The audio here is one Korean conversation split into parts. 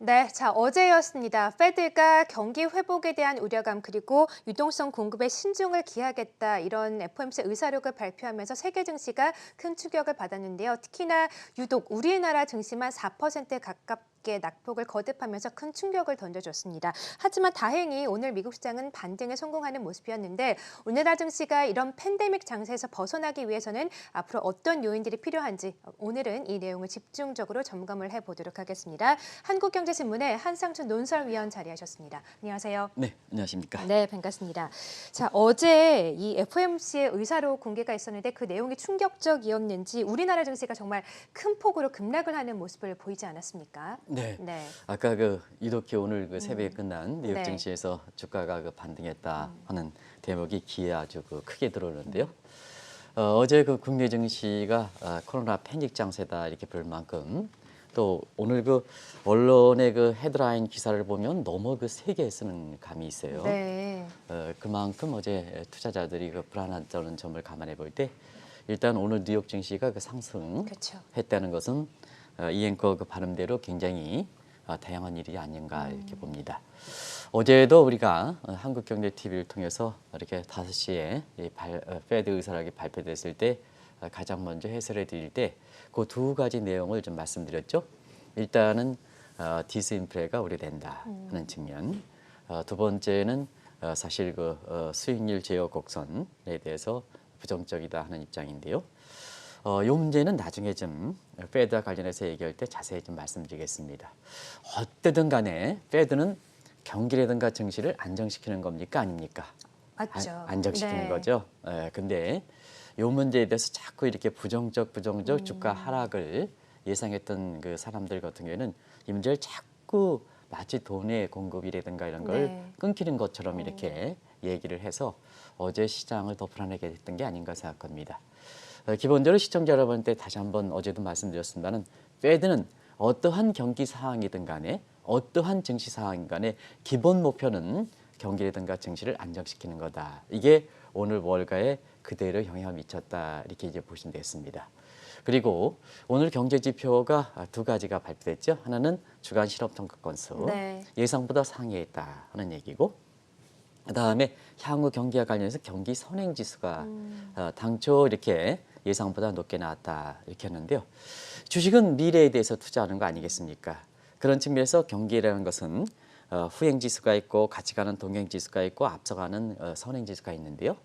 네, 자, 어제였습니다. 페드가 경기 회복에 대한 우려감 그리고 유동성 공급에 신중을 기하겠다 이런 FOMC 의사록을 발표하면서 세계 증시가 큰 충격을 받았는데요. 특히나 유독 우리나라 증시만 4% 가깝게 낙폭을 거듭하면서 큰 충격을 던져줬습니다. 하지만 다행히 오늘 미국 시장은 반등에 성공하는 모습이었는데 우리나라 증시가 이런 팬데믹 장세에서 벗어나기 위해서는 앞으로 어떤 요인들이 필요한지 오늘은 이 내용을 집중적으로 점검을 해보도록 하겠습니다. 한국경제신문의 한상준 논설위원 자리하셨습니다. 안녕하세요. 네, 안녕하십니까. 네, 반갑습니다. 자, 어제 이 FOMC의 의사록 공개가 있었는데 그 내용이 충격적이었는지 우리나라 증시가 정말 큰 폭으로 급락을 하는 모습을 보이지 않았습니까? 네, 네. 아까 이렇게 오늘 새벽에 끝난 뉴욕 네. 증시에서 주가가 반등했다 하는 대목이 귀에 아주 크게 들어오는데요. 어제 국내 증시가 코로나 패닉 장세다 이렇게 볼 만큼 또 오늘 언론의 헤드라인 기사를 보면 너무 세게 쓰는 감이 있어요. 네. 그만큼 어제 투자자들이 불안하다는 점을 감안해 볼 때 일단 오늘 뉴욕 증시가 그렇죠. 상승했다는 것은 이 앵커 발음대로 굉장히 다양한 일이 아닌가 이렇게 봅니다. 어제도 우리가 한국경제TV를 통해서 이렇게 5시에 페드 의사록이 발표됐을 때 가장 먼저 해설해 드릴 때 그 두 가지 내용을 좀 말씀드렸죠. 일단은 디스인플레가 우려된다 하는 측면. 두 번째는 사실 수익률 제어 곡선에 대해서 부정적이다 하는 입장인데요. 이 문제는 나중에 좀 페드와 관련해서 얘기할 때 자세히 좀 말씀드리겠습니다. 어쨌든 간에 페드는 경기라든가 증시를 안정시키는 겁니까 아닙니까? 맞죠. 안정시키는 네. 거죠. 근데 이 문제에 대해서 자꾸 이렇게 부정적 주가 하락을 예상했던 사람들 같은 경우에는 이 문제를 자꾸 마치 돈의 공급이라든가 이런 걸 네. 끊기는 것처럼 이렇게 얘기를 해서 어제 시장을 더 불안하게 했던 게 아닌가 생각합니다. 기본적으로 시청자 여러분한테 다시 한번 어제도 말씀드렸습니다만 페드는 어떠한 경기 상황이든 간에 어떠한 증시 상황이든 간에 기본 목표는 경기라든가 증시를 안정시키는 거다. 이게 오늘 월가에 그대로 영향을 미쳤다. 이렇게 이제 보시면 되겠습니다. 그리고 오늘 경제 지표가 두 가지가 발표됐죠. 하나는 주간 실업 청구 건수 네. 예상보다 상회했다 하는 얘기고 그다음에 향후 경기와 관련해서 경기 선행 지수가 당초 이렇게 예상보다 높게 나왔다 이렇게 했는데요. 주식은 미래에 대해서 투자하는 거 아니겠습니까? 그런 측면에서 경기라는 것은 후행 지수가 있고 같이 가는 동행 지수가 있고 앞서가는 선행 지수가 있는데요.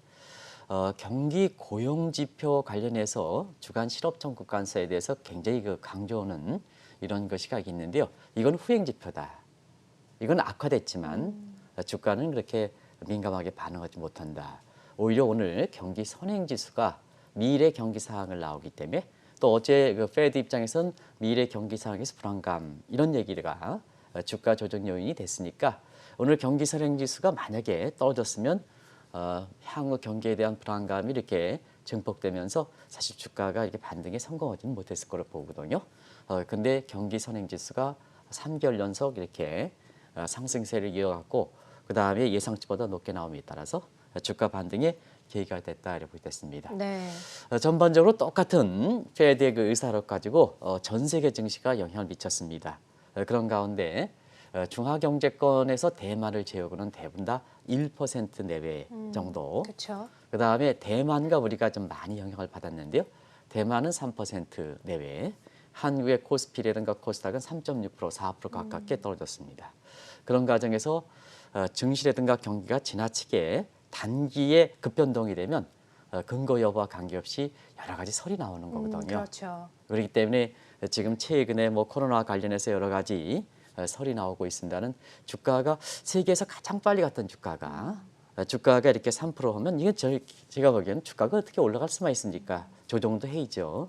경기 고용 지표 관련해서 주간 실업 청구 건수에 대해서 굉장히 강조하는 이런 시각이 있는데요. 이건 후행 지표다. 이건 악화됐지만 주가는 그렇게 민감하게 반응하지 못한다. 오히려 오늘 경기 선행 지수가 미래 경기 상황을 나오기 때문에 또 어제 페드 입장에서는 미래 경기 상황에서 불안감 이런 얘기가 주가 조정 요인이 됐으니까 오늘 경기 선행 지수가 만약에 떨어졌으면 향후 경기에 대한 불안감이 이렇게 증폭되면서 사실 주가가 이렇게 반등에 성공하지는 못했을 거로 보거든요. 근데 경기 선행 지수가 3개월 연속 이렇게 상승세를 이어갔고 그 다음에 예상치보다 높게 나옴에 따라서 주가 반등에 계기가 됐다 이렇게 보겠습니다. 네. 전반적으로 똑같은 페드의 의사록 가지고 전 세계 증시가 영향을 미쳤습니다. 그런 가운데 중하경제권에서 대만을 제외하고는 대부분 다 1% 내외 정도. 그렇죠. 그 다음에 대만과 우리가 좀 많이 영향을 받았는데요. 대만은 3% 내외. 한국의 코스피라든가 코스닥은 3.6%, 4% 가깝게 떨어졌습니다. 그런 과정에서 증시라든가 경기가 지나치게 단기에 급변동이 되면 근거 여부와 관계없이 여러 가지 설이 나오는 거거든요. 그렇죠. 그렇기 때문에 지금 최근에 코로나 관련해서 여러 가지 설이 나오고 있습니다는 주가가 세계에서 가장 빨리 갔던 주가가 이렇게 3% 하면 이게 제가 보기에는 주가가 어떻게 올라갈 수만 있습니까? 조정도 해이죠.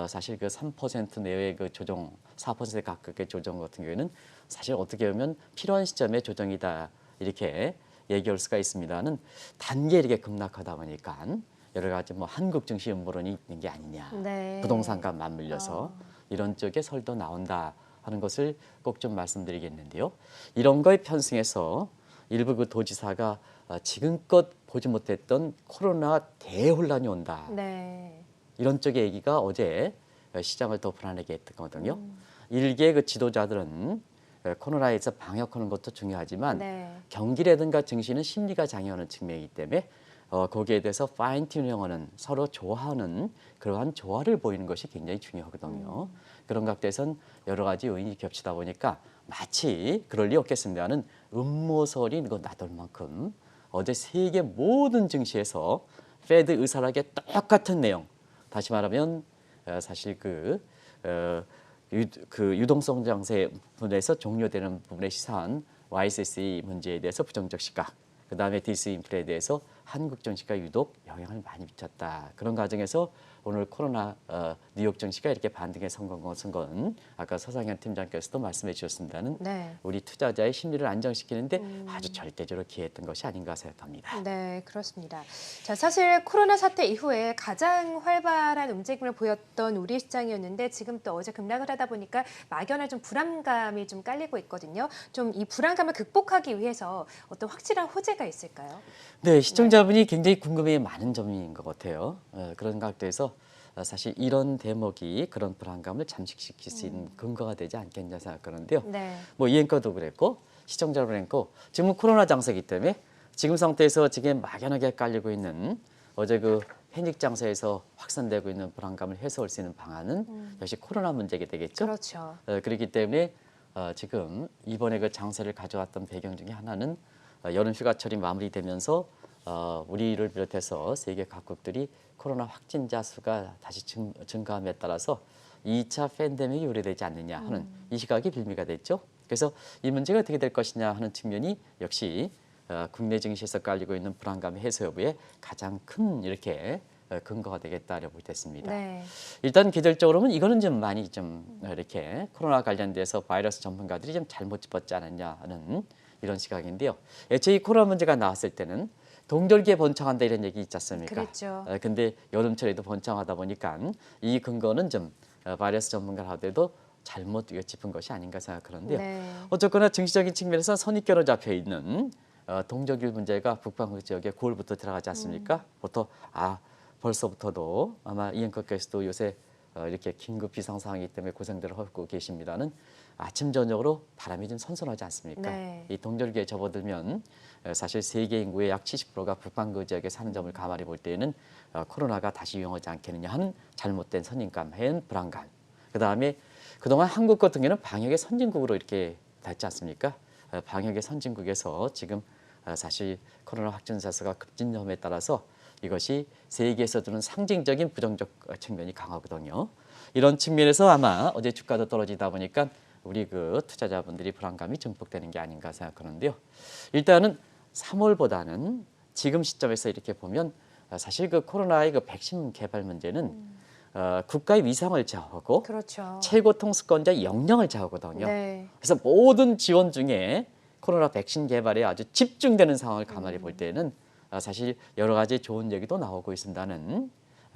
사실 3% 내외의 조정, 4% 가깝게 조정 같은 경우에는 사실 어떻게 보면 필요한 시점에 조정이다 이렇게 얘기할 수가 있습니다는 단기에 이렇게 급락하다 보니까 여러 가지 한국 증시 음모론이 있는 게 아니냐, 네. 부동산과 맞물려서 이런 쪽에 설도 나온다 하는 것을 꼭 좀 말씀드리겠는데요. 이런 거에 편승해서 일부 도지사가 지금껏 보지 못했던 코로나 대혼란이 온다. 네. 이런 쪽의 얘기가 어제 시장을 더 불안하게 했거든요. 일개 지도자들은 코로나에서 방역하는 것도 중요하지만 네. 경기라든가 증시는 심리가 작용하는 측면이기 때문에 거기에 대해서 파인 튜닝하는 서로 조화하는 그러한 조화를 보이는 것이 굉장히 중요하거든요. 그런 각도에선 여러 가지 요인이 겹치다 보니까 마치 그럴 리 없겠습니다는 음모설이 나돌 만큼 어제 세계 모든 증시에서 페드 의사락의 똑같은 내용, 다시 말하면 사실 그 유동성 장세 분에서 종료되는 부분에 시사한 YCC 문제에 대해서 부정적 시각, 그 다음에 디스인플레에 대해서 한국 증시가 유독 영향을 많이 미쳤다. 그런 과정에서 오늘 코로나 뉴욕 증시가 이렇게 반등에 성공한 것은 건 아까 서상현 팀장께서도 말씀해 주셨습니다는 네. 우리 투자자의 심리를 안정시키는데 아주 절대적으로 기여했던 것이 아닌가 생각합니다. 네, 그렇습니다. 자, 사실 코로나 사태 이후에 가장 활발한 움직임을 보였던 우리 시장이었는데 지금 또 어제 급락을 하다 보니까 막연한 좀 불안감이 좀 깔리고 있거든요. 좀 이 불안감을 극복하기 위해서 어떤 확실한 호재가 있을까요? 네, 시청자분이 굉장히 궁금해 많은 점인 것 같아요. 그런 각도에서 사실 이런 대목이 그런 불안감을 잠식시킬 수 있는 근거가 되지 않겠냐 생각하는데요. 네. 뭐 이앵커도 그랬고 시청자도 그랬고 지금은 코로나 장세이기 때문에 지금 상태에서 지금 막연하게 깔리고 있는 어제 그 패닉 장세에서 확산되고 있는 불안감을 해소할 수 있는 방안은 역시 코로나 문제가 되겠죠. 그렇죠. 그렇기 때문에 지금 이번에 그 장세를 가져왔던 배경 중에 하나는 여름 휴가철이 마무리되면서 우리를 비롯해서 세계 각국들이 코로나 확진자 수가 다시 증가함에 따라서 2차 팬데믹이 우려되지 않느냐 하는 이 시각이 빌미가 됐죠. 그래서 이 문제가 어떻게 될 것이냐 하는 측면이 역시 국내 증시에서 깔리고 있는 불안감 해소 여부에 가장 큰 이렇게 근거가 되겠다라고 됐습니다. 네. 일단 계절적으로는 이거는 좀 많이 좀 이렇게 코로나 관련돼서 바이러스 전문가들이 좀 잘못 짚었지 않았냐 하는 이런 시각인데요. 애초에 이 코로나 문제가 나왔을 때는 동절기에 번창한다 이런 얘기 있지 않습니까? 그랬죠. 근데 여름철에도 번창하다 보니까 이 근거는 좀 바이러스 전문가를 하더라도 잘못 짚은 것이 아닌가 생각하는데요. 네. 어쨌거나 증시적인 측면에서 선입견으로 잡혀 있는 동절기 문제가 북반구 지역에 9월부터 들어가지 않습니까? 부터 벌써부터도 아마 이앵커께서도 요새 이렇게 긴급 비상 상황이기 때문에 고생들을 하고 계십니다는 아침 저녁으로 바람이 좀 선선하지 않습니까? 네. 이 동절기에 접어들면 사실 세계 인구의 약 70%가 북반구 지역에 사는 점을 감안해 볼 때에는 코로나가 다시 유행하지 않겠느냐 하는 잘못된 선입감, 해안 불안감. 그다음에 그동안 한국 같은 경우는 방역의 선진국으로 이렇게 됐지 않습니까? 방역의 선진국에서 지금 사실 코로나 확진자 수가 급진점에 따라서 이것이 세계에서 드는 상징적인 부정적 측면이 강하거든요. 이런 측면에서 아마 어제 주가도 떨어지다 보니까 우리 그 투자자분들이 불안감이 증폭되는 게 아닌가 생각하는데요. 일단은 3월보다는 지금 시점에서 이렇게 보면 사실 그 코로나의 그 백신 개발 문제는 국가의 위상을 좌우하고 그렇죠. 최고 통수권자 영령을 좌우하거든요. 네. 그래서 모든 지원 중에 코로나 백신 개발에 아주 집중되는 상황을 감안해 볼 때는 사실 여러 가지 좋은 얘기도 나오고 있습니다는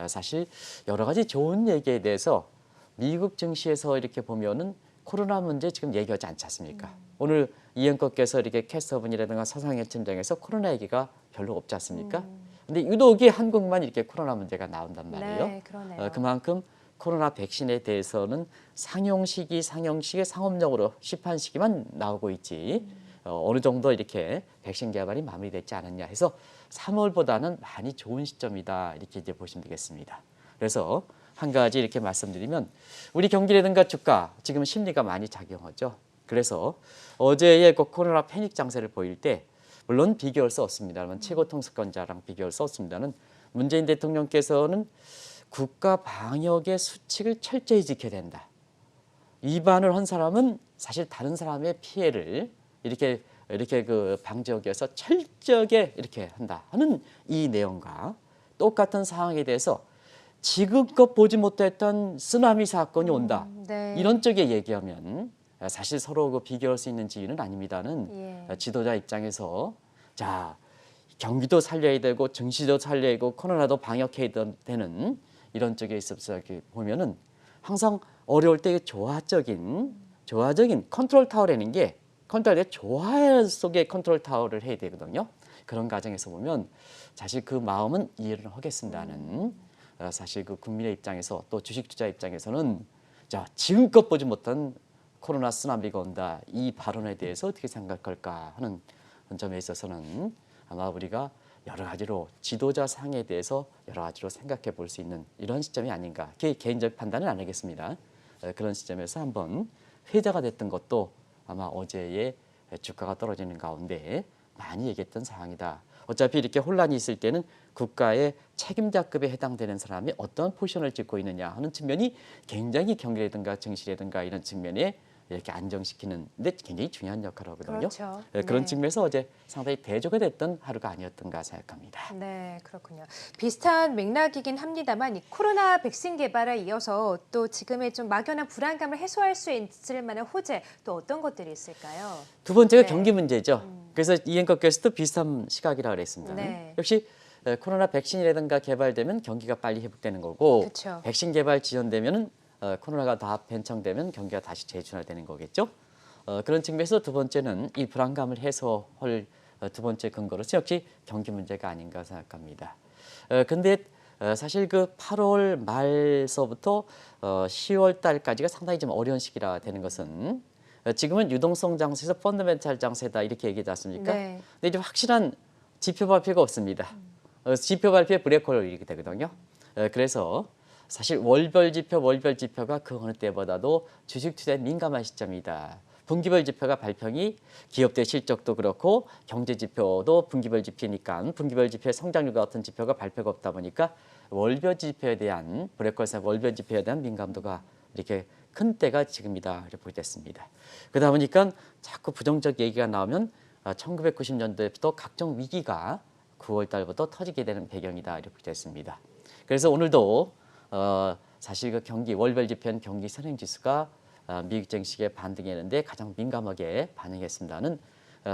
사실 여러 가지 좋은 얘기에 대해서 미국 증시에서 이렇게 보면은 코로나 문제 지금 얘기하지 않지 않습니까? 오늘 이앵커께서 이렇게 캐스터분이라든가 서상현 팀장에서 코로나 얘기가 별로 없지 않습니까? 근데 유독이 한국만 이렇게 코로나 문제가 나온단 말이에요. 네, 그러네요. 그만큼 코로나 백신에 대해서는 상용 시기의 상업적으로 시판 시기만 나오고 있지 어느 정도 이렇게 백신 개발이 마무리됐지 않았냐 해서 3월보다는 많이 좋은 시점이다 이렇게 이제 보시면 되겠습니다. 그래서 한 가지 이렇게 말씀드리면 우리 경기라든가 주가 지금 심리가 많이 작용하죠. 그래서 어제의 그 코로나 패닉 장세를 보일 때 물론 비교할 수 없습니다만 최고 통수권자랑 비교할 수 없습니다는 문재인 대통령께서는 국가 방역의 수칙을 철저히 지켜야 된다. 위반을 한 사람은 사실 다른 사람의 피해를 이렇게 그 방지하기 위해서 철저하게 이렇게 한다 하는 이 내용과 똑같은 상황에 대해서 지금껏 보지 못했던 쓰나미 사건이 온다. 네. 이런 쪽에 얘기하면 사실 서로 그 비교할 수 있는 지위는 아닙니다는 예. 지도자 입장에서 자 경기도 살려야 되고 증시도 살려야 되고 코로나도 방역해야 되는 이런 쪽에 있어서 이렇게 보면은 항상 어려울 때 조화적인 컨트롤 타워라는 게 컨트롤 조화 속의 컨트롤 타워를 해야 되거든요. 그런 과정에서 보면 사실 그 마음은 이해를 하겠습니다는 사실 그 국민의 입장에서 또 주식 투자 입장에서는 자 지금껏 보지 못한 코로나 쓰나미가 온다. 이 발언에 대해서 어떻게 생각할까 하는 점에 있어서는 아마 우리가 여러 가지로 지도자 상에 대해서 여러 가지로 생각해 볼 수 있는 이런 시점이 아닌가. 개인적 판단은 안 하겠습니다. 그런 시점에서 한번 회자가 됐던 것도 아마 어제의 주가가 떨어지는 가운데 많이 얘기했던 사항이다. 어차피 이렇게 혼란이 있을 때는 국가의 책임자급에 해당되는 사람이 어떤 포지션을 찍고 있느냐 하는 측면이 굉장히 경기라든가 증시라든가 이런 측면에 이렇게 안정시키는 데 굉장히 중요한 역할을 하거든요. 그렇죠. 그런 네. 측면에서 어제 상당히 대조가 됐던 하루가 아니었던가 생각합니다. 네, 그렇군요. 비슷한 맥락이긴 합니다만 이 코로나 백신 개발에 이어서 또 지금의 좀 막연한 불안감을 해소할 수 있을 만한 호재 또 어떤 것들이 있을까요? 두 번째가 네. 경기 문제죠. 그래서 이행커께서도 비슷한 시각이라고 그랬습니다. 네. 역시 코로나 백신이라든가 개발되면 경기가 빨리 회복되는 거고 그렇죠. 백신 개발 지연되면은 코로나가 다 벤창되면 경기가 다시 재준화되는 거겠죠. 그런 측면에서 두 번째는 이 불안감을 해소할 두 번째 근거로서 역시 경기 문제가 아닌가 생각합니다. 근데 사실 그 8월 말서부터 10월 달까지가 상당히 좀 어려운 시기라 되는 것은 지금은 유동성 장세에서 펀더멘탈 장세다 이렇게 얘기하지 않습니까? 네. 근데 이제 확실한 지표 발표가 없습니다. 지표 발표에 블랙홀을 일으키게 되거든요. 그래서 사실 월별 지표가 그 어느 때보다도 주식 투자에 민감한 시점이다. 분기별 지표가 발표이 기업들 실적도 그렇고 경제 지표도 분기별 지표니까 분기별 지표의 성장률과 같은 지표가 발표가 없다 보니까 월별 지표에 대한 블랙홀사 월별 지표에 대한 민감도가 이렇게 큰 때가 지금이다 이렇게 보겠습니다. 그러다 보니까 자꾸 부정적 얘기가 나오면 1990년대부터 각종 위기가 9월 달부터 터지게 되는 배경이다 이렇게 보겠습니다. 그래서 오늘도 사실 그 경기 월별 지표인 경기 선행지수가 미국 증시에 반등했는데 가장 민감하게 반응했습니다는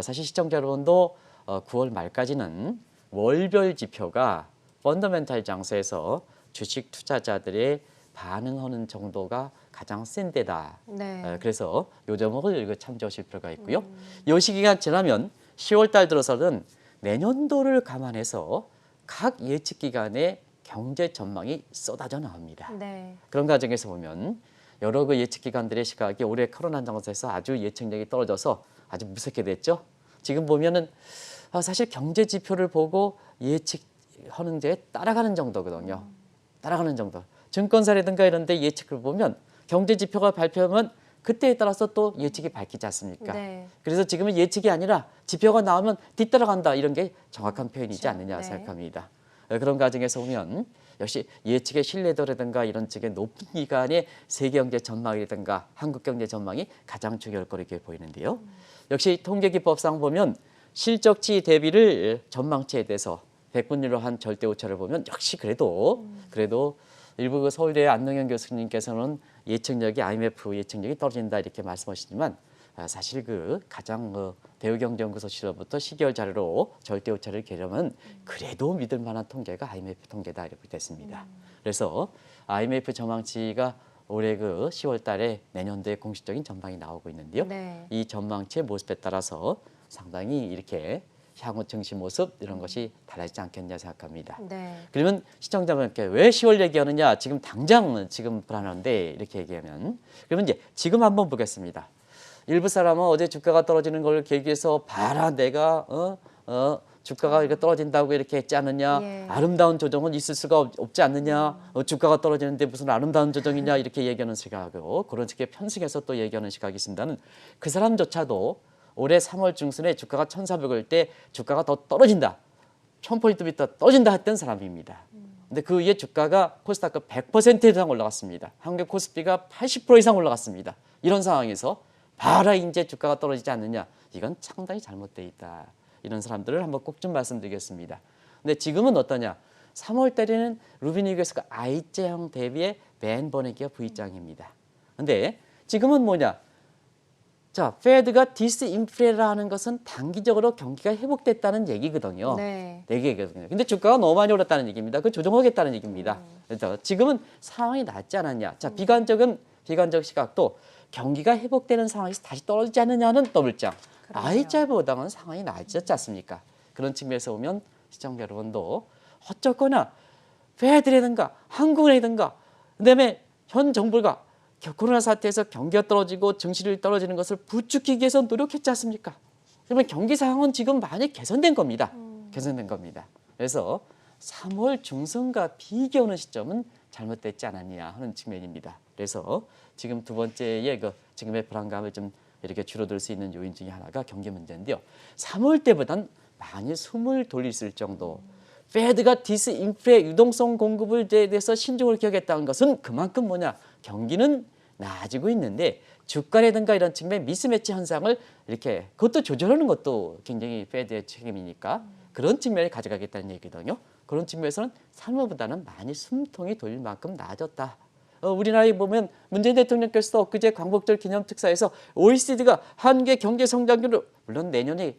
사실 시청자 여러분도 9월 말까지는 월별 지표가 펀더멘탈 장세에서 주식 투자자들의 반응하는 정도가 가장 센 데다. 네. 그래서 요 점을 참조하실 필요가 있고요. 이 시기가 지나면 10월 달 들어서는 내년도를 감안해서 각 예측 기관의 경제 전망이 쏟아져 나옵니다. 네. 그런 과정에서 보면 여러 그 예측 기관들의 시각이 올해 코로나 장세에서 아주 예측력이 떨어져서 아주 무섭게 됐죠. 지금 보면은 사실 경제 지표를 보고 예측하는 데 따라가는 정도거든요. 따라가는 정도. 증권사라든가 이런 데 예측을 보면 경제 지표가 발표하면 그때에 따라서 또 예측이 밝히지 않습니까? 네. 그래서 지금은 예측이 아니라 지표가 나오면 뒤따라간다 이런 게 정확한 표현이지 그렇죠. 않느냐 네. 생각합니다. 그런 과정에서 보면 역시 예측의 신뢰도라든가 이런 쪽의 높은 기관의 세계경제 전망이라든가 한국경제 전망이 가장 중요할 거로 이렇게 보이는데요. 역시 통계기법상 보면 실적치 대비를 전망치에 대해서 백분율로 한 절대 오차를 보면 역시 그래도 일부 그 서울대 안동현 교수님께서는 예측력이 IMF 예측력이 떨어진다 이렇게 말씀하시지만 사실 그 가장 대우경제연구소 시절부터 12개월 자료로 절대 오차를 계려면 그래도 믿을 만한 통계가 IMF 통계다 이렇게 됐습니다. 그래서 IMF 전망치가 올해 그 10월 달에 내년도에 공식적인 전망이 나오고 있는데요. 네. 이 전망치의 모습에 따라서 상당히 이렇게 향후 증시 모습 이런 것이 달라지지 않겠냐 생각합니다. 네. 그러면 시청자분께 왜 10월 얘기하느냐? 지금 당장 지금 불안한데 이렇게 얘기하면 그러면 이제 지금 한번 보겠습니다. 일부 사람은 어제 주가가 떨어지는 걸 계기해서 봐라 내가 주가가 이렇게 떨어진다고 이렇게 했지 않느냐? 예. 아름다운 조정은 있을 수가 없지 않느냐? 주가가 떨어지는데 무슨 아름다운 조정이냐? 이렇게 얘기하는 시각하고 그런 식의 편승해서 또 얘기하는 시각이 있습니다는 그 사람조차도 올해 3월 중순에 주가가 1,400을 때 주가가 더 떨어진다. 1000포인트 비트 떨어진다 했던 사람입니다. 근데 그 이후에 주가가 코스닥가 100% 이상 올라갔습니다. 한국 코스피가 80% 이상 올라갔습니다. 이런 상황에서 봐라 이제 주가가 떨어지지 않느냐. 이건 상당히 잘못되어 있다. 이런 사람들을 한번 꼭 좀 말씀드리겠습니다. 근데 지금은 어떠냐. 3월 달에는 루비니그에서가 I자형 대비의 맨 번외기가 V자형입니다. 근데 지금은 뭐냐. 자, 페드가 디스인플레라는 것은 단기적으로 경기가 회복됐다는 얘기거든요. 네. 얘기거든요. 근데 주가가 너무 많이 올랐다는 얘기입니다. 그 조정하겠다는 얘기입니다. 그래서 지금은 상황이 낫지 않았냐. 자, 비관적 시각도 경기가 회복되는 상황에서 다시 떨어지지 않느냐는 더블장. 그러네요. I자보다는 상황이 나아지지 않습니까? 그런 측면에서 보면 시청자 여러분도 어쨌거나 페드라든가 한국이라든가 그다음에 현 정부가 코로나 사태에서 경기가 떨어지고 증시를 떨어지는 것을 부추기기 위해서 노력했지 않습니까? 그러면 경기 상황은 지금 많이 개선된 겁니다. 개선된 겁니다. 그래서 3월 중순과 비교하는 시점은 잘못됐지 않았냐 하는 측면입니다. 그래서 지금 두 번째의 지금의 불안감을 좀 이렇게 줄어들 수 있는 요인 중에 하나가 경기 문제인데요. 3월 때보단 많이 숨을 돌릴 수 있을 정도. 페드가 디스인플레 유동성 공급을 대해서 신중을 기하겠다는 것은 그만큼 뭐냐, 경기는 나아지고 있는데 주가라든가 이런 측면 미스매치 현상을 이렇게 그것도 조절하는 것도 굉장히 페드의 책임이니까 그런 측면을 가져가겠다는 얘기거든요. 그런 측면에서는 3월보다는 많이 숨통이 돌릴 만큼 나아졌다. 우리나라에 보면 문재인 대통령께서도 엊그제 광복절 기념특사에서 OECD가 한국의 경제 성장률을 물론 내년에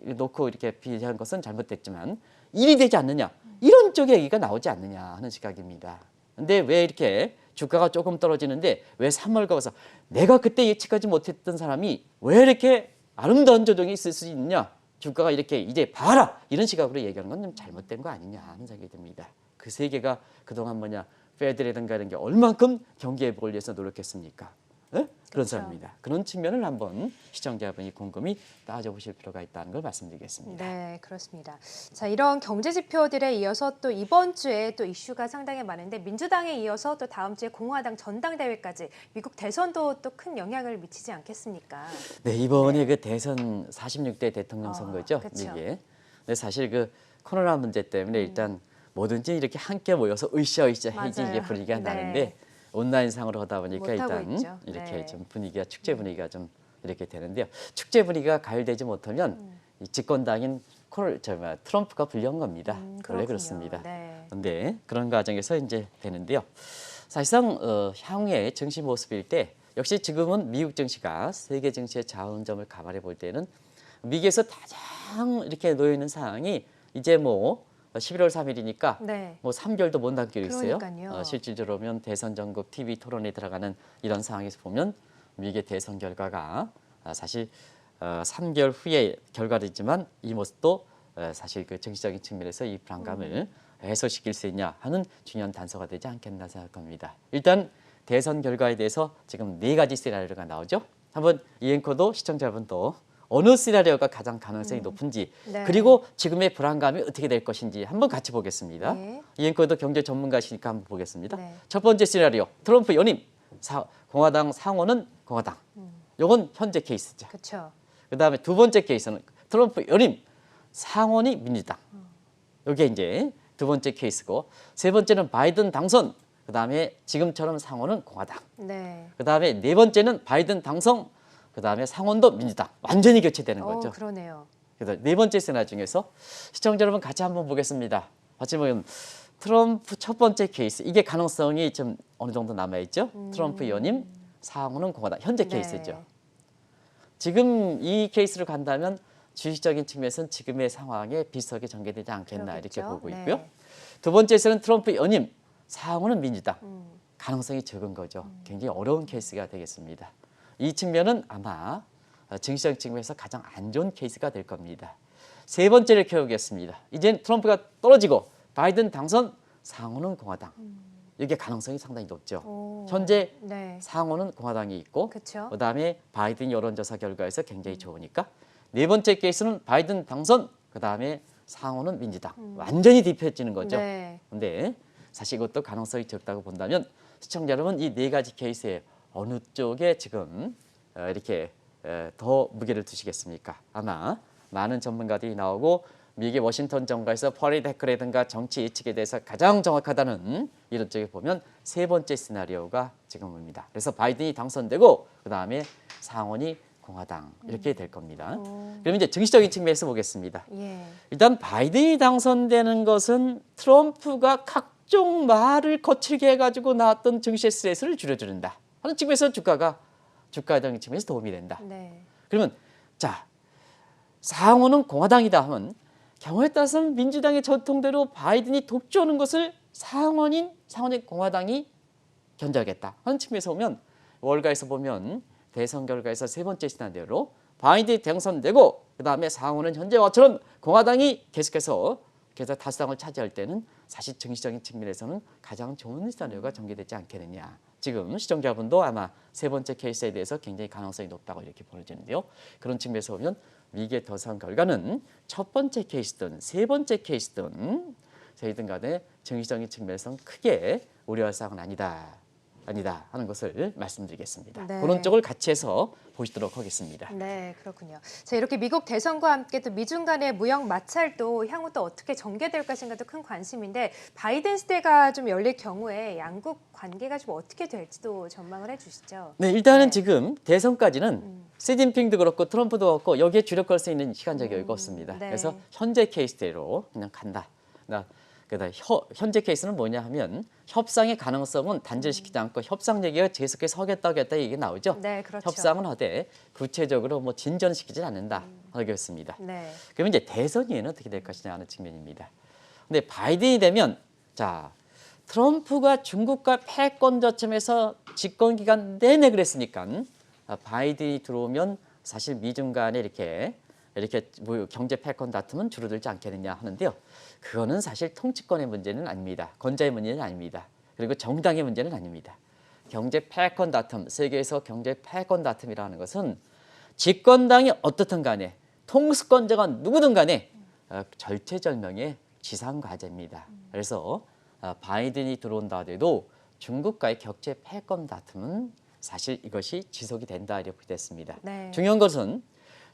놓고 이렇게 비교한 것은 잘못됐지만 1이 되지 않느냐, 이런 쪽의 얘기가 나오지 않느냐 하는 시각입니다. 근데 왜 이렇게 주가가 조금 떨어지는데 왜 3월 가서 내가 그때 예측하지 못했던 사람이 왜 이렇게 아름다운 조정이 있을 수 있느냐, 주가가 이렇게 이제 봐라, 이런 시각으로 얘기하는 건 좀 잘못된 거 아니냐 하는 생각이 듭니다. 그 세계가 그동안 뭐냐, 페드라든가 이런 게 얼만큼 경기 회복을 위해서 노력했습니까? 네? 그런 사람입니다. 그런 측면을 한번 시청자분이 곰곰이 따져보실 필요가 있다는 걸 말씀드리겠습니다. 네, 그렇습니다. 자, 이런 경제 지표들에 이어서 또 이번 주에 또 이슈가 상당히 많은데 민주당에 이어서 또 다음 주에 공화당 전당대회까지 미국 대선도 또 큰 영향을 미치지 않겠습니까? 네, 이번에 그 대선 46대 대통령 선거죠, 그쵸. 미국에. 근데 사실 그 코로나 문제 때문에 일단 뭐든지 이렇게 함께 모여서 으쌰 해지 이게 분위기가 네. 나는데 온라인상으로 하다 보니까 못하고 일단 있죠. 이렇게 네. 좀 분위기가 축제 분위기가 좀 이렇게 되는데요. 축제 분위기가 가열되지 못하면 이 집권당인 트럼프가 불리한 겁니다. 원래 그렇군요. 그렇습니다. 네. 그런데 그런 과정에서 이제 되는데요. 사실상 향후의 증시 모습일 때 역시 지금은 미국 증시가 세계 증시의 자원점을 감안해 볼 때는 미국에서 가장 이렇게 놓여 있는 상황이 이제 뭐 11월 3일이니까 네. 뭐 3개월도 못 남기고 있어요. 그러니까요. 실질적으로 보면 대선 전국 TV 토론에 들어가는 이런 상황에서 보면 미국의 대선 결과가 사실 3개월 후의 결과이지만 이 모습도 사실 그 정치적인 측면에서 이 불안감을 해소시킬 수 있냐 하는 중요한 단서가 되지 않겠나 생각합니다. 일단 대선 결과에 대해서 지금 4가지 시나리오가 나오죠. 한번 이 앵커도 시청자분도 어느 시나리오가 가장 가능성이 높은지 네. 그리고 지금의 불안감이 어떻게 될 것인지 한번 같이 보겠습니다. 네. 이 앵커도 경제 전문가시니까 한번 보겠습니다. 네. 첫 번째 시나리오, 트럼프 연임, 공화당 상원은 공화당. 이건 현재 케이스죠. 그렇죠. 그다음에 두 번째 케이스는 트럼프 연임, 상원이 민주당. 이게 이제 두 번째 케이스고 세 번째는 바이든 당선. 그다음에 지금처럼 상원은 공화당. 네. 그다음에 네 번째는 바이든 당선. 그다음에 상원도 민주당. 완전히 교체되는 거죠. 그러네요. 그래서 네 번째 시나리오 중에서 시청자 여러분 같이 한번 보겠습니다. 같이 보면 트럼프 첫 번째 케이스 이게 가능성이 좀 어느 정도 남아 있죠. 트럼프 연임, 상원은 공화당. 현재 네. 케이스죠. 지금 이 케이스를 간다면 주식적인 측면에서는 지금의 상황에 비슷하게 전개되지 않겠나 그러겠죠. 이렇게 보고 네. 있고요. 두 번째에서는 트럼프 연임, 상원은 민주당. 가능성이 적은 거죠. 굉장히 어려운 케이스가 되겠습니다. 이 측면은 아마 증시적 측면에서 가장 안 좋은 케이스가 될 겁니다. 세 번째를 키워보겠습니다. 이젠 트럼프가 떨어지고 바이든 당선, 상원은 공화당. 이게 가능성이 상당히 높죠. 현재 네. 상원은 공화당이 있고 그쵸. 그다음에 바이든 여론조사 결과에서 굉장히 좋으니까 네 번째 케이스는 바이든 당선, 그다음에 상원은 민주당. 완전히 뒤집혀지는 거죠. 네. 근데 사실 이것도 가능성이 적다고 본다면 시청자 여러분 이 네 가지 케이스에 어느 쪽에 지금 이렇게 더 무게를 두시겠습니까? 아마 많은 전문가들이 나오고 미국의 워싱턴 정가에서 펄리데크라든가 정치 예측에 대해서 가장 정확하다는 이런 쪽에 보면 세 번째 시나리오가 지금입니다. 그래서 바이든이 당선되고 그다음에 상원이 공화당 이렇게 될 겁니다. 그럼 이제 정치적인 측면에서 보겠습니다. 예. 일단 바이든이 당선되는 것은 트럼프가 각종 말을 거칠게 해가지고 나왔던 증시의 스트레스를 줄여주는다 하는 측면에서 주가적인 측면에서 도움이 된다. 네. 그러면 자 상원은 공화당이다 하면 경우에 따라서는 민주당의 전통대로 바이든이 독주하는 것을 상원의 공화당이 견제하겠다 하는 측면에서 보면 월가에서 보면 대선 결과에서 세 번째 시나리오로 바이든이 당선되고 그다음에 상원은 현재와처럼 공화당이 계속해서 다수당을 차지할 때는 사실 정치적인 측면에서는 가장 좋은 시나리오가 전개되지 않겠느냐 지금 시청자분도 아마 세 번째 케이스에 대해서 굉장히 가능성이 높다고 이렇게 보여지는데요. 그런 측면에서 보면 미국의 더사한 결과는 첫 번째 케이스든 세 번째 케이스든 저희든 간에 정치적인 측면에서는 크게 우려할 사항은 아니다 하는 것을 말씀드리겠습니다. 네. 그런 쪽을 같이 해서 보시도록 하겠습니다. 네, 그렇군요. 자, 이렇게 미국 대선과 함께 또 미중 간의 무역 마찰도 향후 또 어떻게 전개될 것인가도 큰 관심인데 바이든 시대가 좀 열릴 경우에 양국 관계가 좀 어떻게 될지도 전망을 해주시죠. 네, 일단은 네. 지금 대선까지는 시진핑도 그렇고 트럼프도 그렇고 여기에 주력 걸 수 있는 시간적 여유가 없습니다. 네. 그래서 현재 케이스대로 그냥 간다. 그러니까 현재 케이스는 뭐냐 하면 협상의 가능성은 단절시키지 않고 협상 얘기가 계속해서 하겠다 이게 나오죠. 네, 그렇죠. 협상은 하되 구체적으로 뭐 진전시키지 않는다 하겠습니다. 네. 그러면 이제 대선 이후에는 어떻게 될 것이냐 하는 측면입니다. 근데 바이든이 되면 자 트럼프가 중국과 패권 저점에서 집권 기간 내내 그랬으니까 바이든이 들어오면 사실 미중 간에 이렇게 뭐 경제 패권 다툼은 줄어들지 않겠느냐 하는데요. 그거는 사실 통치권의 문제는 아닙니다. 권자의 문제는 아닙니다. 그리고 정당의 문제는 아닙니다. 경제 패권 다툼, 세계에서 경제 패권 다툼이라는 것은 집권당이 어떻든 간에 통수권자가 누구든 간에 절체절명의 지상 과제입니다. 그래서 바이든이 들어온다 하더라도 중국과의 경제 패권 다툼은 사실 이것이 지속이 된다 이렇게 됐습니다. 네. 중요한 것은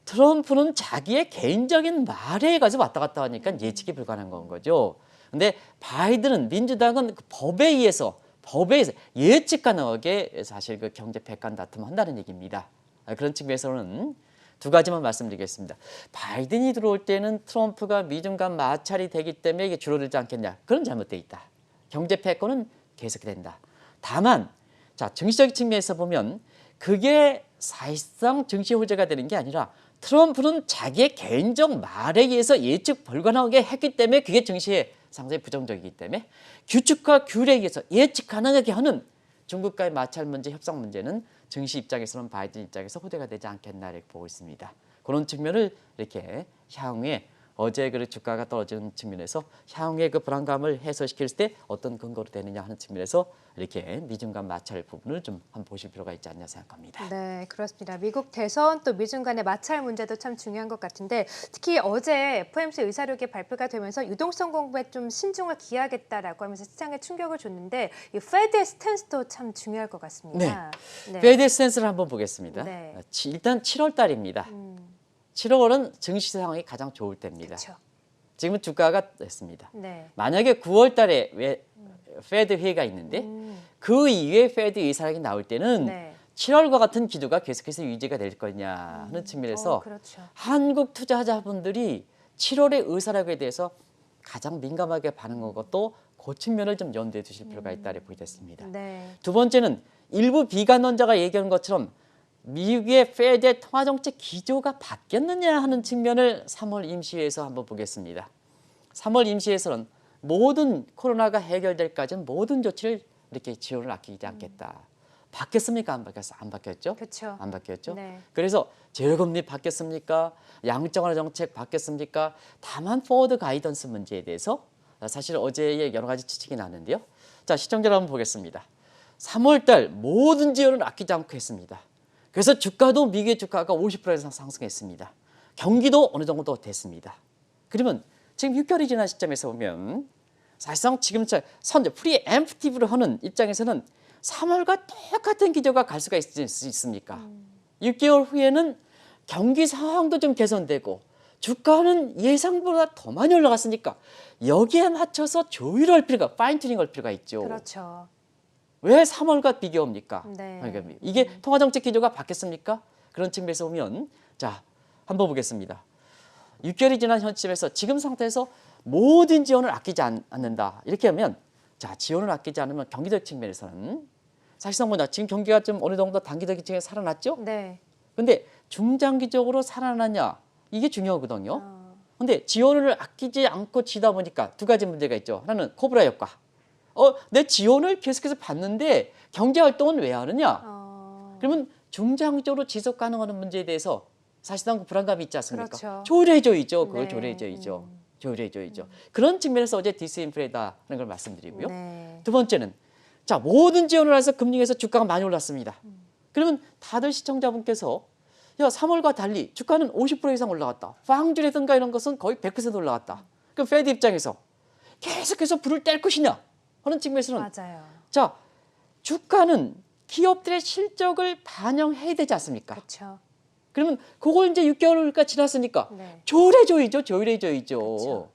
트럼프는 자기의 개인적인 말에 가지고 왔다 갔다 하니까 예측이 불가능한 건 거죠. 근데 바이든은 민주당은 그 법에 의해서 예측 가능하게 사실 그 경제 패권 다툼을 한다는 얘기입니다. 그런 측면에서는 두 가지만 말씀드리겠습니다. 바이든이 들어올 때는 트럼프가 미중 간 마찰이 되기 때문에 이게 줄어들지 않겠냐. 그런 잘못돼 있다. 경제 패권은 계속된다. 다만 자 정치적 측면에서 보면 그게 사실상 정치 호재가 되는 게 아니라 트럼프는 자기의 개인적 말에 의해서 예측 불가능하게 했기 때문에 그게 정치에 상당히 부정적이기 때문에 규칙과 규례에 의해서 예측 가능하게 하는 중국과의 마찰 문제, 협상 문제는 정치 입장에서는 바이든 입장에서 호재가 되지 않겠나 이렇게 보고 있습니다. 그런 측면을 이렇게 향후에 어제 그 주가가 떨어지는 측면에서 향후에 그 불안감을 해소시킬 때 어떤 근거로 되느냐 하는 측면에서 이렇게 미중 간 마찰 부분을 좀 한번 보실 필요가 있지 않냐 생각합니다. 네, 그렇습니다. 미국 대선 또 미중 간의 마찰 문제도 참 중요한 것 같은데 특히 어제 FOMC 의사록이 발표가 되면서 유동성 공부에 좀 신중을 기하겠다라고 하면서 시장에 충격을 줬는데 이 페드의 스탠스도 참 중요할 것 같습니다. 네. 페드 스탠스를 한번 보겠습니다. 네. 일단 7월 달입니다. 7월은 증시 상황이 가장 좋을 때입니다. 그렇죠. 지금은 주가가 됐습니다. 네. 만약에 9월 달에 페드 회의가 있는데 그 이후에 페드 의사록이 나올 때는 네. 7월과 같은 기조가 계속해서 유지가 될 거냐 하는 측면에서 그렇죠. 한국 투자자분들이 7월의 의사록에 대해서 가장 민감하게 반응한 것도 그 측면을 좀 염두에 두실 필요가 있다고 보겠습니다. 네. 두 번째는 일부 비관론자가 얘기하는 것처럼 미국의 페드의 통화정책 기조가 바뀌었느냐 하는 측면을 3월 임시회에서 한번 보겠습니다. 3월 임시회에서는 모든 코로나가 해결될까지는 모든 조치를 이렇게 지원을 아끼지 않겠다. 바뀌었습니까? 안 바뀌었어? 안 바뀌었죠? 그렇죠. 안 바뀌었죠? 네. 그래서 제로금리 바뀌었습니까? 양적완화 정책 바뀌었습니까? 다만 포워드 가이던스 문제에 대해서 사실 어제의 여러 가지 지적이 나는데요. 자, 시청자 한번 보겠습니다. 3월 달 모든 지원을 아끼지 않고 했습니다. 그래서 주가도 미국의 주가가 50% 이상 상승했습니다. 경기도 어느 정도 됐습니다. 그러면 지금 6개월이 지난 시점에서 보면 사실상 지금 프리엠프티브로 하는 입장에서는 3월과 똑같은 기조가 갈 수가 있습니까? 6개월 후에는 경기 상황도 좀 개선되고 주가는 예상보다 더 많이 올라갔으니까 여기에 맞춰서 조율할 필요가, 파인튜닝 할 필요가 있죠. 그렇죠. 왜 3월과 비교합니까? 네. 그러니까 이게 통화정책 기조가 바뀌었습니까? 그런 측면에서 보면 자 한번 보겠습니다. 6개월이 지난 현실에서 지금 상태에서 모든 지원을 아끼지 않는다. 이렇게 하면 자 지원을 아끼지 않으면 경기적 측면에서는 사실상 뭐냐 지금 경기가 좀 어느 정도 단기적인 측면에 살아났죠? 네. 근데 중장기적으로 살아나냐 이게 중요하거든요. 근데 지원을 아끼지 않고 지다 보니까 두 가지 문제가 있죠. 하나는 코브라 효과. 내 지원을 계속해서 받는데 경제 활동은 왜 하느냐? 그러면 중장기적으로 지속 가능한 문제에 대해서 사실상 불안감이 있지 않습니까? 그렇죠. 조율해줘야죠. 그걸 네. 조율해줘야죠. 조율해줘야죠. 그런 측면에서 어제 디스인플레이다는 걸 말씀드리고요. 네. 두 번째는 자, 모든 지원을 해서 금융에서 주가가 많이 올랐습니다. 그러면 다들 시청자분께서 야, 3월과 달리 주가는 50% 이상 올라갔다. 빵주라든가 이런 것은 거의 100% 올라갔다. 그럼 페드 입장에서 계속해서 불을 뗄 것이냐 하는 측면에서는 맞아요. 자, 주가는 기업들의 실적을 반영해야 되지 않습니까? 그렇죠. 그러면 그걸 이제 6개월가 지났으니까 네. 조율해줘야죠. 조율해줘야죠. 그렇죠.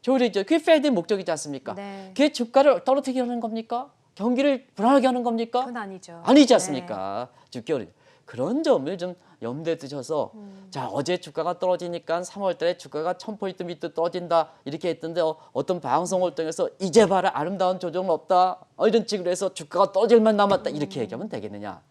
조율해줘. 그게 페드의 목적이지 않습니까? 네. 그게 주가를 떨어뜨리게 하는 겁니까? 경기를 불안하게 하는 겁니까? 그건 아니죠. 아니지 네. 않습니까? 6개월. 그런 점을 좀 염두에 두셔서 자, 어제 주가가 떨어지니까 3월 달에 주가가 1000포인트 밑으로 떨어진다 이렇게 했던데 어떤 방송을 통해서 이제 봐라 아름다운 조정은 없다 이런 식으로 해서 주가가 떨어질만 남았다 이렇게 얘기하면 되겠느냐.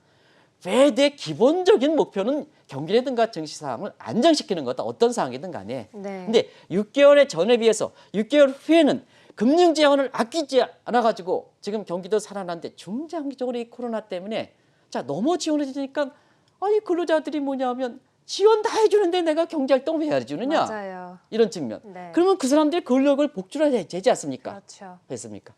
페드의 기본적인 목표는 경기라든가 증시 상황을 안정시키는 거다. 어떤 상황이든 간에. 네. 근데 6개월의 전에 비해서 6개월 후에는 금융 지원을 아끼지 않아 가지고 지금 경기도 살아났는데 중장기적으로 이 코로나 때문에 자, 너무 지원해 주니까 아니 근로자들이 뭐냐면 지원 다 해주는데 내가 경제활동 왜 해주느냐 맞아요. 이런 측면. 네. 그러면 그 사람들의 근력을 복출해야 되지 않습니까? 그렇죠. 됐습니까?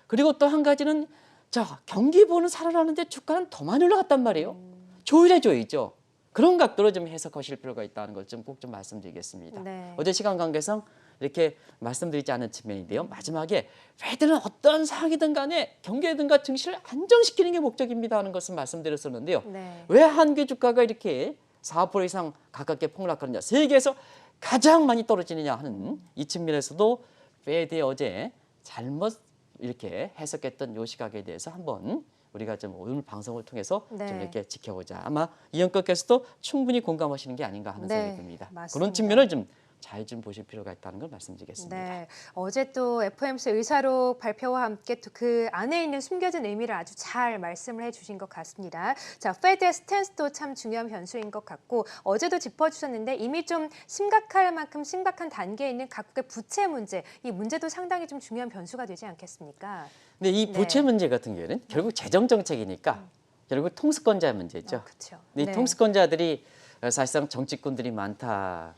그리고 또 한 가지는 자, 경기 보는 살아나는데 주가는 더 많이 올라갔단 말이에요. 조율해줘야죠. 그런 각도로 좀 해석하실 필요가 있다는 걸 좀 꼭 좀 말씀드리겠습니다. 네. 어제 시간 관계상 이렇게 말씀드리지 않은 측면인데요. 마지막에 페드는 어떤 상황이든 간에 경기든가 증시를 안정시키는 게 목적입니다 하는 것을 말씀드렸었는데요. 네. 왜 한국 주가가 이렇게 4% 이상 가깝게 폭락하느냐, 세계에서 가장 많이 떨어지느냐 하는 이 측면에서도 페드의 어제 잘못 이렇게 해석했던 요 시각에 대해서 한번 우리가 좀 오늘 방송을 통해서 네. 좀 이렇게 지켜보자. 아마 이영권께서도 충분히 공감하시는 게 아닌가 하는 네, 생각이 듭니다. 맞습니다. 그런 측면을 좀 잘 좀 보실 필요가 있다는 걸 말씀드리겠습니다. 네, 어제 또 FOMC 의사록 발표와 함께 또 그 안에 있는 숨겨진 의미를 아주 잘 말씀을 해주신 것 같습니다. 자, 페드의 스탠스도 참 중요한 변수인 것 같고 어제도 짚어주셨는데 이미 좀 심각할 만큼 심각한 단계에 있는 각국의 부채 문제, 이 문제도 상당히 좀 중요한 변수가 되지 않겠습니까? 근데 이 부채 네. 문제 같은 경우에는 결국 재정 정책이니까 결국 통수권자 문제죠. 그렇죠. 근데 이 통수권자들이 사실상 정치꾼들이 많다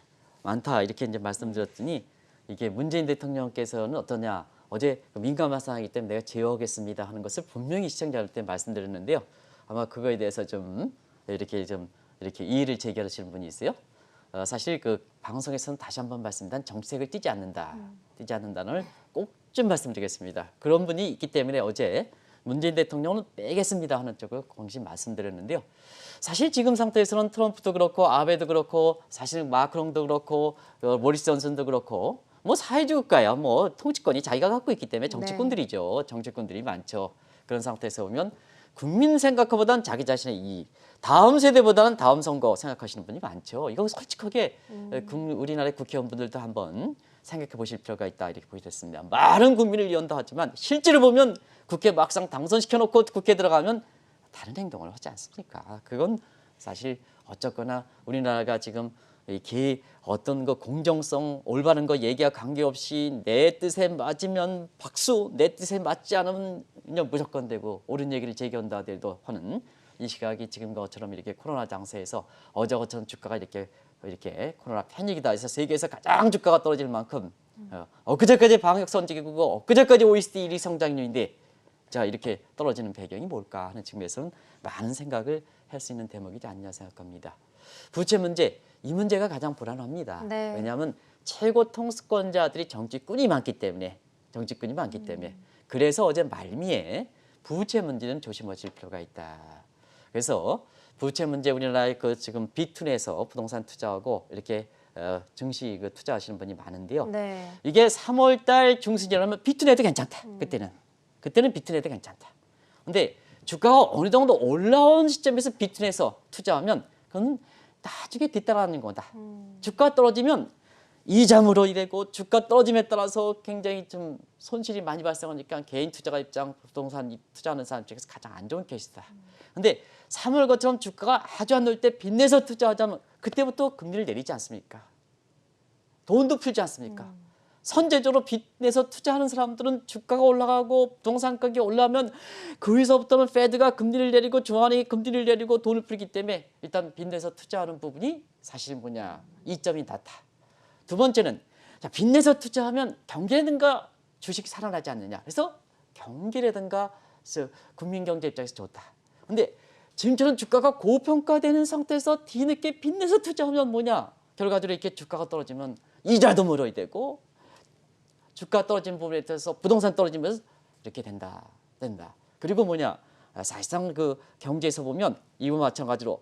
이렇게 이제 말씀드렸더니 이게 문재인 대통령께서는 어떠냐 어제 민감한 상황이기 때문에 내가 제어하겠습니다 하는 것을 분명히 시청자들한테 말씀드렸는데요. 아마 그거에 대해서 좀 이렇게 이의를 제기하시는 분이 있어요. 사실 그 방송에서는 다시 한번 말씀드린 정책을 띄지 않는다는 걸 꼭 좀 말씀드리겠습니다. 그런 분이 있기 때문에 어제 문재인 대통령은 빼겠습니다 하는 쪽을 공식 말씀드렸는데요. 사실 지금 상태에서는 트럼프도 그렇고 아베도 그렇고 사실 마크롱도 그렇고 모리스 존슨도 그렇고 뭐 사회주의 국가야 뭐 통치권이 자기가 갖고 있기 때문에 정치꾼들이죠. 정치꾼들이 많죠. 그런 상태에서 보면 국민 생각보다는 자기 자신의 이익, 다음 세대보다는 다음 선거 생각하시는 분이 많죠. 이거 솔직하게 우리나라의 국회의원분들도 한번 생각해 보실 필요가 있다 이렇게 보여졌습니다. 많은 국민을 위한다 하지만 실제로 보면 국회 막상 당선시켜놓고 국회에 들어가면 다른 행동을 하지 않습니까? 그건 사실 어쨌거나 우리나라가 지금 이게 어떤 거 공정성 올바른 거 얘기와 관계없이 내 뜻에 맞으면 박수, 내 뜻에 맞지 않으면 그냥 무조건 되고 옳은 얘기를 제기한다 하더라도 하는 이 시각이 지금 것처럼 이렇게 코로나 장세에서 어제처럼 주가가 이렇게 코로나 패닉이다 해서 세계에서 가장 주가가 떨어질 만큼 엊그제까지 방역 선진국이고 엊그제까지 OECD 1위 성장률인데 자 이렇게 떨어지는 배경이 뭘까 하는 측면에서는 많은 생각을 할 수 있는 대목이지 않냐 생각합니다. 부채 문제, 이 문제가 가장 불안합니다. 네. 왜냐하면 최고 통수권자들이 정치꾼이 많기 때문에 그래서 어제 말미에 부채 문제는 조심하실 필요가 있다. 그래서 부채 문제 우리나라의 그 지금 비투에서 부동산 투자하고 이렇게 증시 그 투자하시는 분이 많은데요. 네. 이게 3월달 중순이라면 비투내도 괜찮다. 그때는 비투내도 괜찮다. 근데 주가가 어느 정도 올라온 시점에서 비투내서 투자하면 그건 나중에 뒤따라하는 거다. 주가 떨어지면 이자물어 이래고 주가 떨어짐에 따라서 굉장히 좀 손실이 많이 발생하니까 개인 투자가 입장 부동산 투자하는 사람 중에서 가장 안 좋은 케이스다. 근데 3월 것처럼 주가가 아주 안 좋을 때 빚내서 투자하자면 그때부터 금리를 내리지 않습니까? 돈도 풀지 않습니까? 선제적으로 빚내서 투자하는 사람들은 주가가 올라가고 부동산 가격이 올라가면 거기서부터는 페드가 금리를 내리고 중앙은행이 금리를 내리고 돈을 풀기 때문에 일단 빚내서 투자하는 부분이 사실 뭐냐 이점이 낮다. 두 번째는 자, 빚내서 투자하면 경기라든가 주식 살아나지 않느냐. 그래서 경기라든가 그래서 국민 경제 입장에서 좋다. 근데 지금처럼 주가가 고평가되는 상태에서 뒤늦게 빚내서 투자하면 뭐냐? 결과적으로 이렇게 주가가 떨어지면 이자도 물어야 되고 주가 떨어진 부분에 대해서 부동산 떨어지면서 이렇게 된다. 그리고 뭐냐? 사실상 그 경제에서 보면 이와 마찬가지로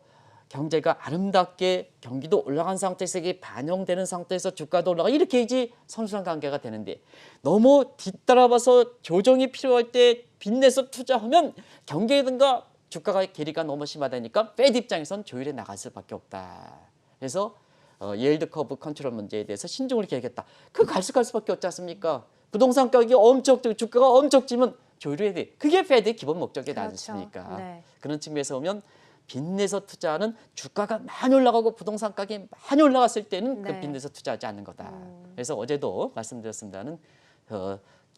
경제가 아름답게 경기도 올라간 상태에서 이게 반영되는 상태에서 주가도 올라가 이렇게 이제 선순환 관계가 되는데 너무 뒤따라봐서 조정이 필요할 때 빚내서 투자하면 경기든가 주가가 괴리가 너무 심하다니까 페드 입장에선 조율해 나갈 수밖에 없다. 그래서 예일드 커브 컨트롤 문제에 대해서 신중을 기하겠다. 그 갈 수밖에 없지 않습니까? 부동산 가격이 엄청 주가가 엄청 찌면 조율해야 돼. 그게 페드의 기본 목적이 그렇죠. 아니십니까? 네. 그런 측면에서 보면 빚내서 투자하는 주가가 많이 올라가고 부동산 가격이 많이 올라갔을 때는 네. 그 빚내서 투자하지 않는 거다. 그래서 어제도 말씀드렸습니다는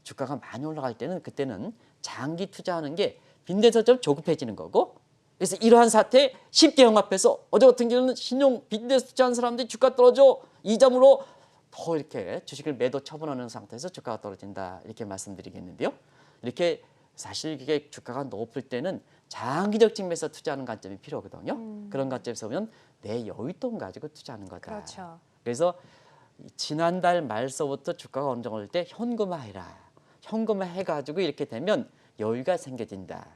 주가가 많이 올라갈 때는 그때는 장기 투자하는 게 빚내서 좀 조급해지는 거고 그래서 이러한 사태에 쉽게 영합해서 어제 같은 경우는 신용 빚내서 투자하는 사람들이 주가 떨어져 이자으로 더 이렇게 주식을 매도 처분하는 상태에서 주가가 떨어진다 이렇게 말씀드리겠는데요. 이렇게 사실 이게 주가가 높을 때는 장기적 측면에서 투자하는 관점이 필요하거든요. 그런 관점에서 보면 내 여윳돈 가지고 투자하는 거다. 그렇죠. 그래서 지난달 말서부터 주가가 어느 정도 올 때 현금화해라. 현금화해가지고 이렇게 되면 여유가 생겨진다.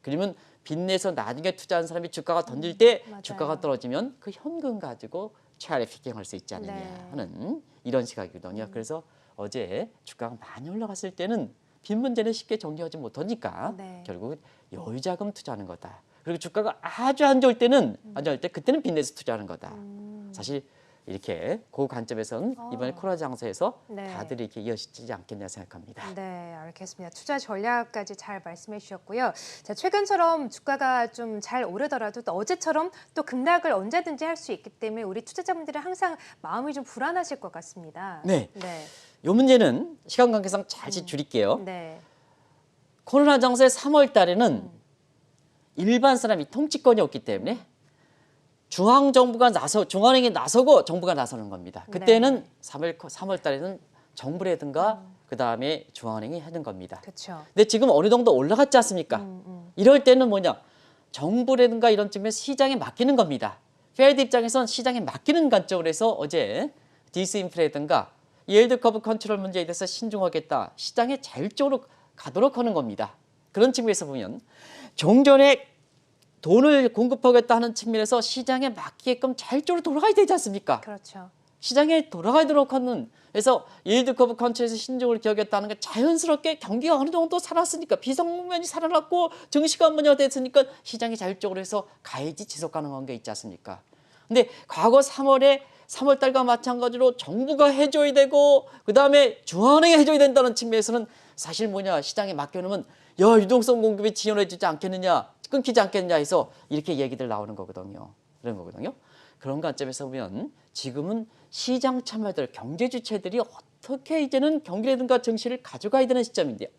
그러면 빚내서 나중에 투자한 사람이 주가가 던질 때 맞아요. 주가가 떨어지면 그 현금 가지고 차라리 피킹할 수 있지 않느냐 네. 하는 이런 시각이거든요. 그래서 어제 주가가 많이 올라갔을 때는 빚 문제는 쉽게 정리하지 못하니까 네. 결국 여유자금 투자하는 거다. 그리고 주가가 아주 안 좋을 때는 그때는 빚내서 투자하는 거다. 사실 이렇게 그 관점에서는 이번에 코로나 장세에서 네. 다들 이렇게 이어지지 않겠냐 생각합니다. 네, 알겠습니다. 투자 전략까지 잘 말씀해 주셨고요. 자, 최근처럼 주가가 좀 잘 오르더라도 또 어제처럼 또 급락을 언제든지 할 수 있기 때문에 우리 투자자분들은 항상 마음이 좀 불안하실 것 같습니다. 네. 네. 이 문제는 시간 관계상 잘 줄일게요. 네. 코로나 장세 3월 달에는 일반 사람이 통치권이 없기 때문에 중앙은행이 나서고 정부가 나서는 겁니다. 그때는 3월 달에는 정부라든가 그다음에 중앙은행이 하는 겁니다. 그렇죠. 근데 지금 어느 정도 올라갔지 않습니까? 이럴 때는 뭐냐? 정부라든가 이런 측면에서 시장에 맡기는 겁니다. 페드 입장에선 시장에 맡기는 관점으로 해서 어제 디스인플레라든가 예일드 커브 컨트롤 문제에 대해서 신중하겠다. 시장에 자율적으로 가도록 하는 겁니다. 그런 측면에서 보면 종전에 돈을 공급하겠다 하는 측면에서 시장에 맡기게끔 자율적으로 돌아가야 되지 않습니까? 그렇죠. 시장에 돌아가도록 하는 그래서 예일드 커브 컨트롤에서 신중을 기하겠다는 게 자연스럽게 경기가 어느 정도 살았으니까 비상국면이 살아났고 증시가 문제가 됐으니까 시장이 자율적으로 해서 가야지 지속 가능한 게 있지 않습니까? 근데 과거 3월 달과 마찬가지로 정부가 해줘야 되고 그다음에 중앙은행이 해줘야 된다는 측면에서는 사실 뭐냐 시장에 맡겨놓으면 야 유동성 공급이 지연해지지 않겠느냐 끊기지 않겠느냐 해서 이렇게 얘기들 나오는 거거든요. 그런 거거든요. 그런 관점에서 보면 지금은 시장 참여들 경제 주체들이 어떻게 이제는 경기라든가 증시를 가져가야 되는 시점인데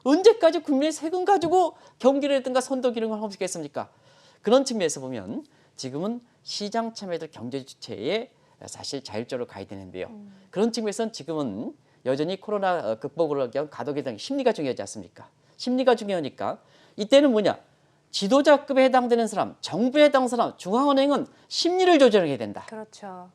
언제까지 국민의 세금 가지고 경기라든가 선도 기능을 하겠습니까? 그런 측면에서 보면 지금은 시장 참여들 경제 주체에 사실 자율적으로 가야 되는데요. 그런 측면에서는 지금은 여전히 코로나 극복을 위한 가독에 대한 심리가 중요하지 않습니까? 심리가 중요하니까 이때는 뭐냐? 지도자급에 해당되는 사람, 정부에 해당하는 사람, 중앙은행은 심리를 조절해야 된다. 그렇죠.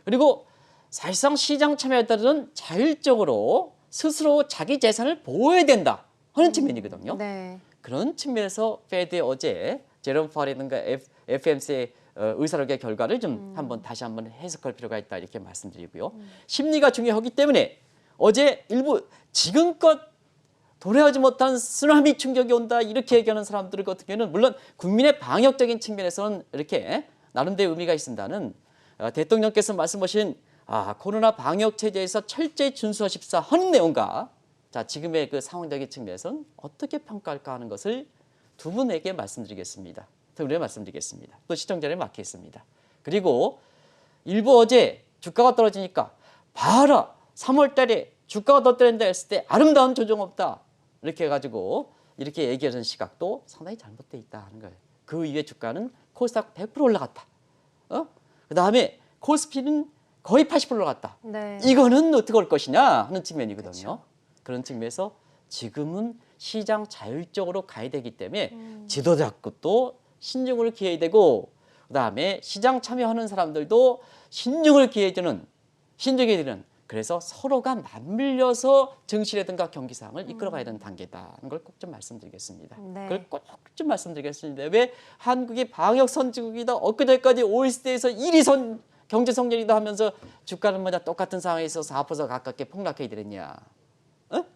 그리고 사실상 시장 참여자들은 자율적으로 스스로 자기 재산을 보호해야 된다 하는 측면이거든요. 네. 그런 측면에서 페드의 어제 제롬 파월이든가 FMC의 의사결의 결과를 좀 다시 한번 해석할 필요가 있다 이렇게 말씀드리고요. 심리가 중요하기 때문에 어제 일부 지금껏 도래하지 못한 쓰나미 충격이 온다 이렇게 얘기하는 사람들 같은 경우는 물론 국민의 방역적인 측면에서는 이렇게 나름대로 의미가 있습니다는 대통령께서 말씀하신 코로나 방역 체제에서 철저히 준수하십사 하는 내용과 자 지금의 그 상황적인 측면에서는 어떻게 평가할까 하는 것을 두 분에게 말씀드리겠습니다. 또 시청자에 맡겠습니다. 그리고 일부 어제 주가가 떨어지니까 봐라 3월 달에 주가가 더 떨어진다 했을 때 아름다운 조정 없다. 이렇게 해가지고 이렇게 얘기하는 시각도 상당히 잘못되어 있다 하는 거예요. 그 이후에 주가는 코스닥 100% 올라갔다. 그 다음에 코스피는 거의 80% 올라갔다. 네. 이거는 어떻게 올 것이냐 하는 측면이거든요. 그런 측면에서 지금은 시장 자율적으로 가야 되기 때문에 지도 잡고 또 신중을 기해야 되고 그다음에 시장 참여하는 사람들도 신중을 기해야 되는 신중해야 되는 그래서 서로가 맞물려서 증시라든가 경기 상황을 이끌어가야 되는 단계다는 걸 꼭 좀 말씀드리겠습니다. 네. 그걸 꼭 좀 말씀드리겠습니다. 왜 한국이 방역 선진국이다 엊그제까지 OECD에서 1위 경제 성장이다 하면서 주가는 뭐냐 똑같은 상황에서 4% 가깝게 폭락해야 되느냐.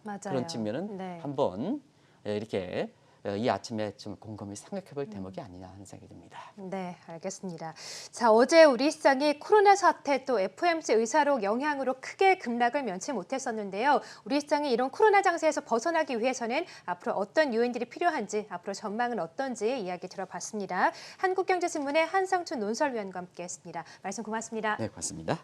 맞아요. 그런 측면은 네. 한번 이렇게 이 아침에 좀 곰곰이 생각해볼 대목이 아니냐 하는 생각이 듭니다. 네, 알겠습니다. 자, 어제 우리 시장이 코로나 사태 또 FOMC 의사록 영향으로 크게 급락을 면치 못했었는데요. 우리 시장이 이런 코로나 장세에서 벗어나기 위해서는 앞으로 어떤 요인들이 필요한지, 앞으로 전망은 어떤지 이야기 들어봤습니다. 한국경제신문의 한상춘 논설위원과 함께했습니다. 말씀 고맙습니다. 네, 고맙습니다.